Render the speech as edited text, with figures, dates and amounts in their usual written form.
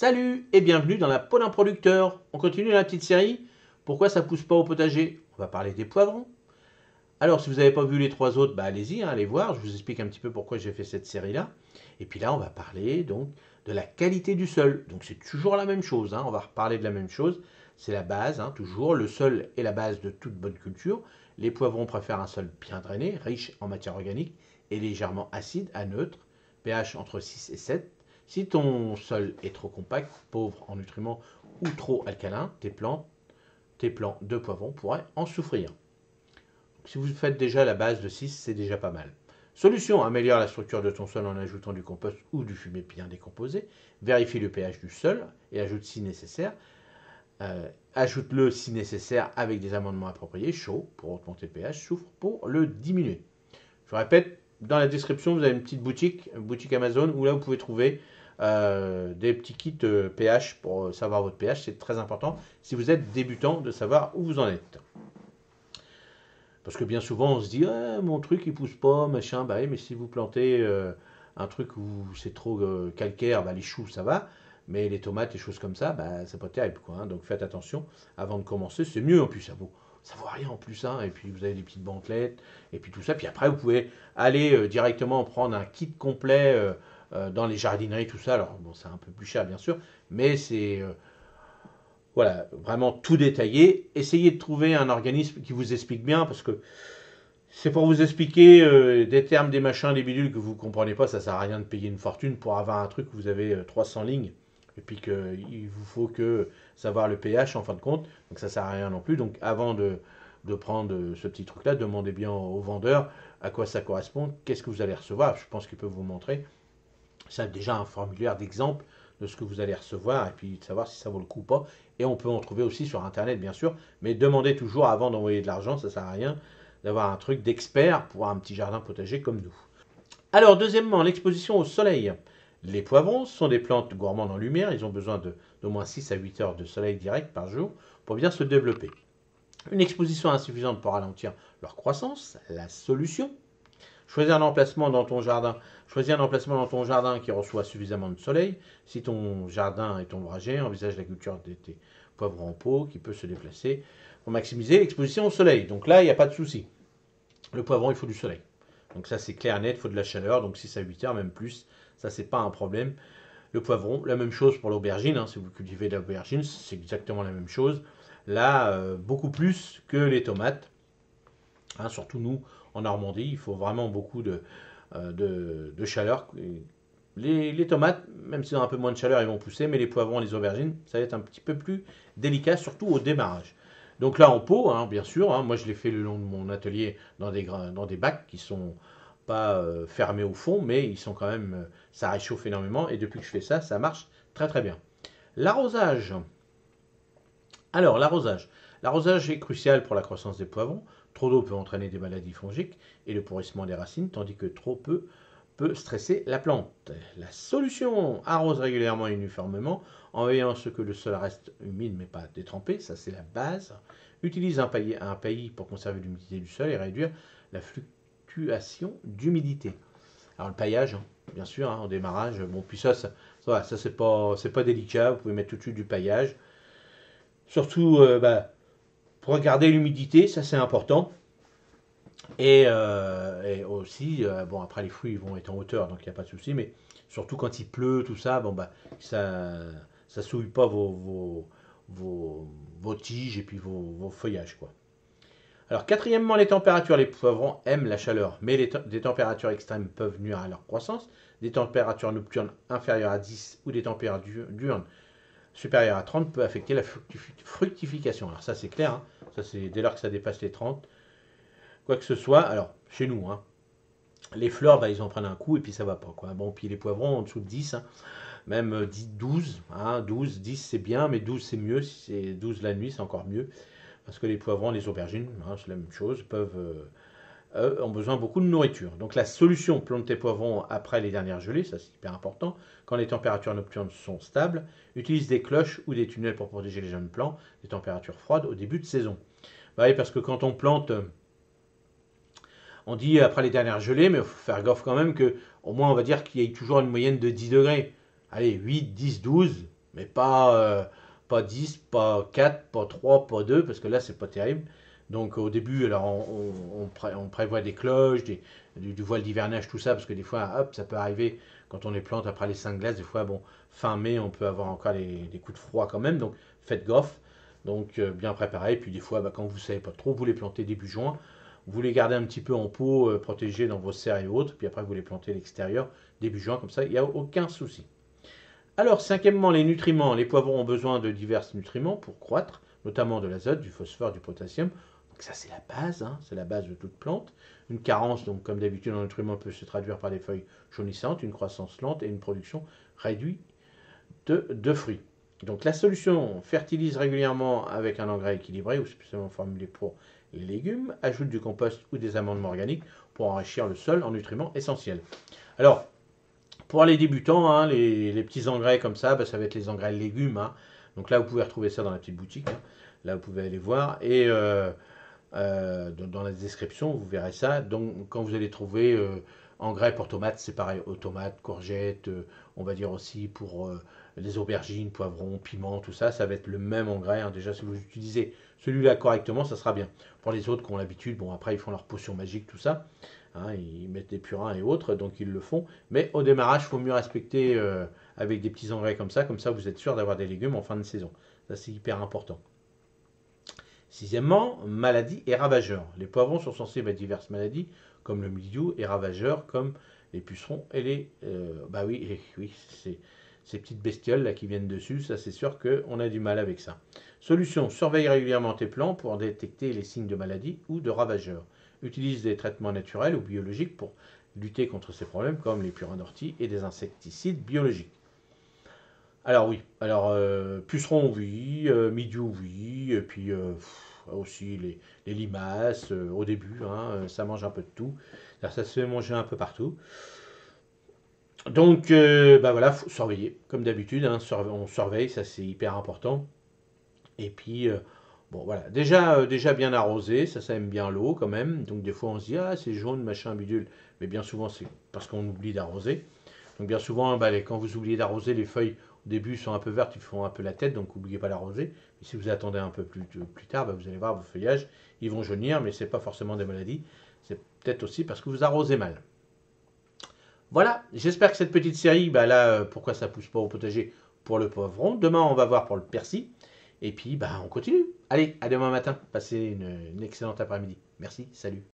Salut et bienvenue dans la peau d'un producteur. On continue la petite série. Pourquoi ça pousse pas au potager? On va parler des poivrons. Alors si vous n'avez pas vu les trois autres, allez-y, allez voir. Je vous explique un petit peu pourquoi j'ai fait cette série-là. Et puis là, on va parler donc de la qualité du sol. Donc c'est toujours la même chose. On va reparler de la même chose. C'est la base, toujours. Le sol est la base de toute bonne culture. Les poivrons préfèrent un sol bien drainé, riche en matière organique et légèrement acide à neutre, pH entre 6 et 7. Si ton sol est trop compact, pauvre en nutriments ou trop alcalin, tes plants de poivrons pourraient en souffrir. Donc, si vous faites déjà la base de 6, c'est déjà pas mal. Solution, améliore la structure de ton sol en ajoutant du compost ou du fumier bien décomposé. Vérifie le pH du sol et ajoute si nécessaire. Ajoute-le si nécessaire avec des amendements appropriés, chaud pour augmenter le pH, soufre pour le diminuer. Je répète, dans la description, vous avez une petite boutique Amazon, où là vous pouvez trouver des petits kits pH pour savoir votre pH. C'est très important si vous êtes débutant de savoir où vous en êtes. Parce que bien souvent on se dit mon truc il pousse pas, machin, oui, mais si vous plantez un truc où c'est trop calcaire, les choux ça va, mais les tomates et choses comme ça, c'est pas terrible quoi. Donc faites attention avant de commencer, c'est mieux en plus, ça vaut rien en plus, et puis vous avez des petites bandelettes, et puis tout ça, puis après vous pouvez aller directement prendre un kit complet dans les jardineries, tout ça. Alors bon, c'est un peu plus cher bien sûr, mais c'est voilà, vraiment tout détaillé. Essayez de trouver un organisme qui vous explique bien, parce que c'est pour vous expliquer des termes, des machins, des bidules que vous ne comprenez pas. Ça ne sert à rien de payer une fortune pour avoir un truc où vous avez 300 lignes, et puis qu'il vous faut que savoir le pH en fin de compte. Donc ça ne sert à rien non plus. Donc avant de prendre ce petit truc-là, demandez bien au vendeur à quoi ça correspond, qu'est-ce que vous allez recevoir. Je pense qu'il peut vous montrer. Ça déjà un formulaire d'exemple de ce que vous allez recevoir, et puis de savoir si ça vaut le coup ou pas. Et on peut en trouver aussi sur Internet, bien sûr. Mais demandez toujours avant d'envoyer de l'argent, ça ne sert à rien d'avoir un truc d'expert pour un petit jardin potager comme nous. Alors, deuxièmement, l'exposition au soleil. Les poivrons sont des plantes gourmandes en lumière. Ils ont besoin d'au moins 6 à 8 heures de soleil direct par jour pour bien se développer. Une exposition insuffisante pour ralentir leur croissance. La solution, choisis un emplacement dans ton jardin. Choisis un emplacement dans ton jardin qui reçoit suffisamment de soleil. Si ton jardin est ombragé, envisage la culture de tes poivrons en pot qui peut se déplacer pour maximiser l'exposition au soleil. Donc là, il n'y a pas de souci. Le poivron, il faut du soleil. Donc ça, c'est clair, net, il faut de la chaleur. Donc 6 à 8 heures, même plus. Ça, c'est pas un problème. Le poivron, la même chose pour l'aubergine. Si vous cultivez de l'aubergine, c'est exactement la même chose. Là, beaucoup plus que les tomates. Surtout nous, en Normandie, il faut vraiment beaucoup de chaleur. Les tomates, même s'ils ont un peu moins de chaleur, ils vont pousser, mais les poivrons et les aubergines, ça va être un petit peu plus délicat, surtout au démarrage. Donc là, en pot, bien sûr, moi je l'ai fait le long de mon atelier dans des bacs qui sont pas fermés au fond, mais ils sont quand même, ça réchauffe énormément, et depuis que je fais ça, ça marche très très bien. L'arrosage. Alors, l'arrosage. L'arrosage est crucial pour la croissance des poivrons. Trop d'eau peut entraîner des maladies fongiques et le pourrissement des racines, tandis que trop peu peut stresser la plante. La solution, arrose régulièrement et uniformément, en veillant à ce que le sol reste humide mais pas détrempé, ça c'est la base. Utilise un paillis pour conserver l'humidité du sol et réduire la fluctuation d'humidité. Alors le paillage, bien sûr, en démarrage, bon puis ça c'est pas délicat, vous pouvez mettre tout de suite du paillage. Surtout, pour regarder l'humidité, ça c'est important. Et aussi, après les fruits ils vont être en hauteur, donc il n'y a pas de souci, mais surtout quand il pleut, tout ça, ça souille pas vos tiges et puis vos feuillages, quoi. Alors, quatrièmement, les températures. Les poivrons aiment la chaleur, mais des températures extrêmes peuvent nuire à leur croissance. Des températures nocturnes inférieures à 10 ou des températures diurnes supérieures à 30 peut affecter la fructification. Alors ça c'est clair, ça c'est dès lors que ça dépasse les 30. Quoi que ce soit, alors chez nous, les fleurs, ils en prennent un coup et puis ça va pas, quoi. Bon, puis les poivrons en dessous de 10, même 10, 12, 12, 10 c'est bien, mais 12 c'est mieux. Si c'est 12 la nuit, c'est encore mieux. Parce que les poivrons, les aubergines, c'est la même chose, ont besoin beaucoup de nourriture. Donc la solution, plante tes poivrons après les dernières gelées, ça c'est hyper important. Quand les températures nocturnes sont stables, utilise des cloches ou des tunnels pour protéger les jeunes plants des températures froides au début de saison. Oui, parce que quand on plante, on dit après les dernières gelées, mais il faut faire gaffe quand même que, au moins on va dire qu'il y ait toujours une moyenne de 10 degrés. Allez, 8, 10, 12, Mais pas 10, pas 4, pas 3, pas 2, parce que là, c'est pas terrible. Donc au début, alors on prévoit des cloches, du voile d'hivernage, tout ça, parce que des fois, hop, ça peut arriver quand on les plante après les 5 glaces. Des fois, bon, fin mai, on peut avoir encore des coups de froid quand même, donc faites gaffe. Donc bien préparé. Puis des fois, bah, quand vous ne savez pas trop, vous les plantez début juin. Vous les gardez un petit peu en pot, protégés dans vos serres et autres. Puis après, vous les plantez à l'extérieur début juin, comme ça, il n'y a aucun souci. Alors, cinquièmement, les nutriments. Les poivrons ont besoin de divers nutriments pour croître, notamment de l'azote, du phosphore, du potassium. Donc ça, c'est la base, hein, c'est la base de toute plante. Une carence, donc comme d'habitude, en nutriments peut se traduire par des feuilles jaunissantes, une croissance lente et une production réduite de fruits. Donc la solution, fertilise régulièrement avec un engrais équilibré ou spécialement formulé pour les légumes, ajoute du compost ou des amendements organiques pour enrichir le sol en nutriments essentiels. Alors, pour les débutants, hein, les petits engrais comme ça, bah, ça va être les engrais légumes, hein. Donc là, vous pouvez retrouver ça dans la petite boutique, hein. Là, vous pouvez aller voir. Et dans la description, vous verrez ça. Donc, quand vous allez trouver engrais pour tomates, c'est pareil. Tomates, courgettes, on va dire aussi pour les aubergines, poivrons, piments, tout ça, ça va être le même engrais, hein. Déjà, si vous utilisez celui-là correctement, ça sera bien. Pour les autres qui ont l'habitude, bon, après, ils font leur potion magique, tout ça. Hein, ils mettent des purins et autres, donc ils le font. Mais au démarrage, il faut mieux respecter avec des petits engrais comme ça vous êtes sûr d'avoir des légumes en fin de saison. Ça, c'est hyper important. Sixièmement, maladies et ravageurs. Les poivrons sont sensibles à diverses maladies, comme le mildiou, et ravageurs, comme les pucerons et les... bah oui, oui, ces petites bestioles là qui viennent dessus, ça c'est sûr qu'on a du mal avec ça. Solution, surveille régulièrement tes plants pour détecter les signes de maladie ou de ravageurs. Utilise des traitements naturels ou biologiques pour lutter contre ces problèmes, comme les purins d'ortie et des insecticides biologiques. Alors oui, alors pucerons oui, mildiou oui, et puis aussi les limaces au début, hein, ça mange un peu de tout. Alors, ça se fait manger un peu partout. Donc bah voilà, faut surveiller, comme d'habitude, hein, on surveille, ça c'est hyper important. Et puis bon voilà, déjà bien arrosé, ça aime bien l'eau quand même. Donc des fois on se dit ah c'est jaune, machin, bidule, mais bien souvent c'est parce qu'on oublie d'arroser. Donc bien souvent, bah, quand vous oubliez d'arroser, les feuilles au début sont un peu vertes, ils font un peu la tête, donc n'oubliez pas d'arroser. Et si vous attendez un peu plus tard, bah, vous allez voir vos feuillages, ils vont jaunir, mais ce n'est pas forcément des maladies. C'est peut-être aussi parce que vous arrosez mal. Voilà, j'espère que cette petite série, bah là, pourquoi ça pousse pas au potager pour le poivron. Demain, on va voir pour le persil. Et puis, bah, on continue. Allez, à demain matin. Passez une excellente après-midi. Merci, salut.